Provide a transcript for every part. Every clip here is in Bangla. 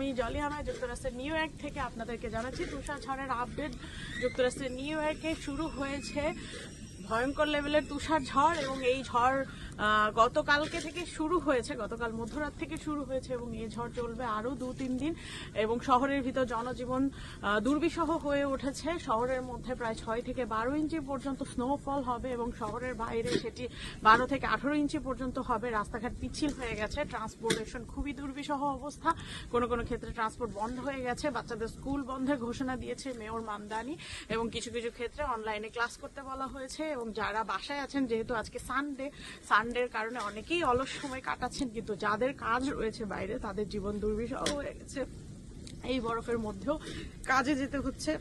আমি জলি আহমেদ যুক্তরাষ্ট্রের নিউ ইয়র্ক থেকে আপনাদেরকে জানাচ্ছি তুষার ঝড়ের আপডেট। যুক্তরাষ্ট্রের নিউ ইয়র্কে শুরু হয়েছে ভয়ঙ্কর লেভেলের তুষার ঝড় এবং এই ঝড় গতকালকে থেকে শুরু হয়েছে, গতকাল মধ্যরাত থেকে শুরু হয়েছে এবং এই ঝড় চলবে আরও 2-3 দিন এবং শহরের ভিতর জনজীবন দুর্বিষহ হয়ে উঠেছে। শহরের মধ্যে প্রায় 6 থেকে 12 ইঞ্চি পর্যন্ত স্নোফল হবে এবং শহরের বাইরে সেটি 12 থেকে 18 ইঞ্চি পর্যন্ত হবে। রাস্তাঘাট পিচ্ছিল হয়ে গেছে, ট্রান্সপোর্টেশন খুবই দুর্বিষহ অবস্থা, কোনো কোনো ক্ষেত্রে ট্রান্সপোর্ট বন্ধ হয়ে গেছে, বাচ্চাদের স্কুল বন্ধের ঘোষণা দিয়েছে মেয়র মামদানি এবং কিছু কিছু ক্ষেত্রে অনলাইনে ক্লাস করতে বলা হয়েছে। এবং যারা বাসায় আছেন, যেহেতু আজকে সানডের কারণে অনেকেই অলস সময় কাটাচ্ছেন, কিন্তু যাদের কাজ রয়েছে বাইরে তাদের জীবন দুর্বিষহ হয়ে গেছে। এই বরফের মধ্যেও কাজে যেতে হচ্ছে।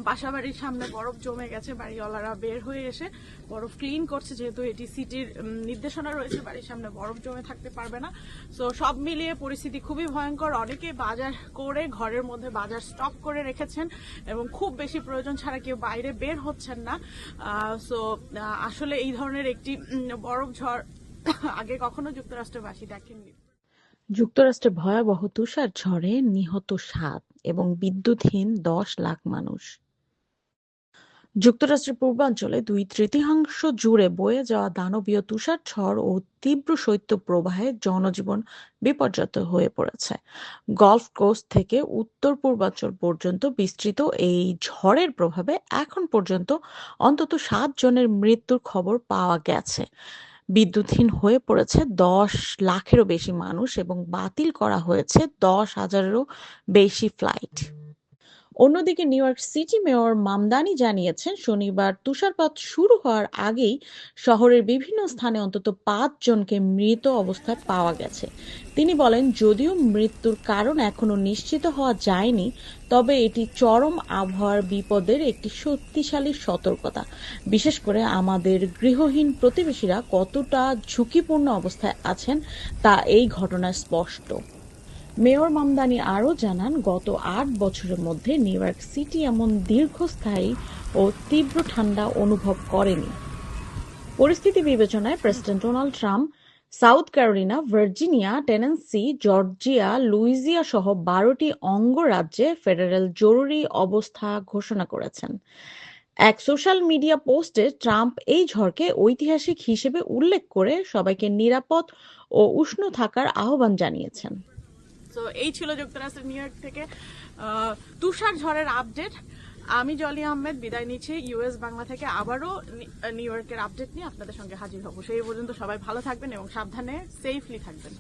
বাসা বাড়ির সামনে বরফ জমে গেছে, বাড়িওয়ালারা বের হয়ে এসে বরফ ক্লিন করছে, যেহেতু এটি সিটির নির্দেশনা রয়েছে বাড়ির সামনে বরফ জমে থাকতে পারবে না। সো সব মিলিয়ে পরিস্থিতি খুবই ভয়ঙ্কর। অনেকে বাজার করে ঘরের মধ্যে বাজার স্টক করে রেখেছেন এবং খুব বেশি প্রয়োজন ছাড়া কেউ বাইরে বের হচ্ছেন না। সো আসলে এই ধরনের একটি বরফ ঝড় আগে কখনো যুক্তরাষ্ট্রবাসী দেখেননি। যুক্তরাষ্ট্রে ভয়াবহ তুষার ঝড়ে নিহত 7 এবং বিদ্যুৎহীন 10 লাখ মানুষ। যুক্তরাষ্ট্রের পূর্বাঞ্চলে 2/3 জুড়ে বয়ে যাওয়া দানবীয় তুষার ঝড় ও তীব্র শৈত্যপ্রবাহে জনজীবন বিপর্যস্ত হয়ে পড়েছে। গলফ কোস্ট থেকে উত্তর পূর্বাঞ্চল পর্যন্ত বিস্তৃত এই ঝড়ের প্রভাবে এখন পর্যন্ত অন্তত 7 জনের মৃত্যুর খবর পাওয়া গেছে। বিদ্যুৎহীন হয়ে পড়েছে 10 লাখেরও বেশি মানুষ এবং বাতিল করা হয়েছে 10,000-এরও বেশি ফ্লাইট। অন্যদিকে new York city mayor Mamdani জানিয়েছেন, শনিবার তুষারপাত শুরু হওয়ার আগেই শহরের বিভিন্ন স্থানে অন্তত 5 জনকে মৃত অবস্থায় পাওয়া গেছে। তিনি বলেন, যদিও মৃত্যুর কারণ এখনো নিশ্চিত হওয়া যায়নি, তবে এটি চরম আবহাওয়ার বিপদের একটি শক্তিশালী সতর্কতা। বিশেষ করে আমাদের গৃহহীন প্রতিবেশীরা কতটা ঝুঁকিপূর্ণ অবস্থায় আছেন তা এই ঘটনায় স্পষ্ট। মেয়র মামদানি আরও জানান, গত 8 বছরের মধ্যে নিউ ইয়র্ক সিটি এমন দীর্ঘস্থায়ী ও তীব্র ঠান্ডা অনুভব করেনি। পরিস্থিতি বিবেচনায় president Donald Trump South Carolina, Virginia, Tennessee, Georgia, Louisiana সহ 12টি অঙ্গরাজ্যে ফেডারেল জরুরি অবস্থা ঘোষণা করেছেন। এক সোশ্যাল মিডিয়া পোস্টে ট্রাম্প এই ঝড়কে ঐতিহাসিক হিসেবে উল্লেখ করে সবাইকে নিরাপদ ও উষ্ণ থাকার আহ্বান জানিয়েছেন। তো এই ছিল যুক্তরাষ্ট্রের নিউ ইয়র্ক থেকে তুষার ঝড়ের আপডেট। আমি জলি আহমেদ বিদায় নিচ্ছি ইউএস বাংলা থেকে। আবারও নিউ ইয়র্কের আপডেট নিয়ে আপনাদের সঙ্গে হাজির হব। সেই পর্যন্ত সবাই ভালো থাকবেন এবং সাবধানে সেফলি থাকবেন।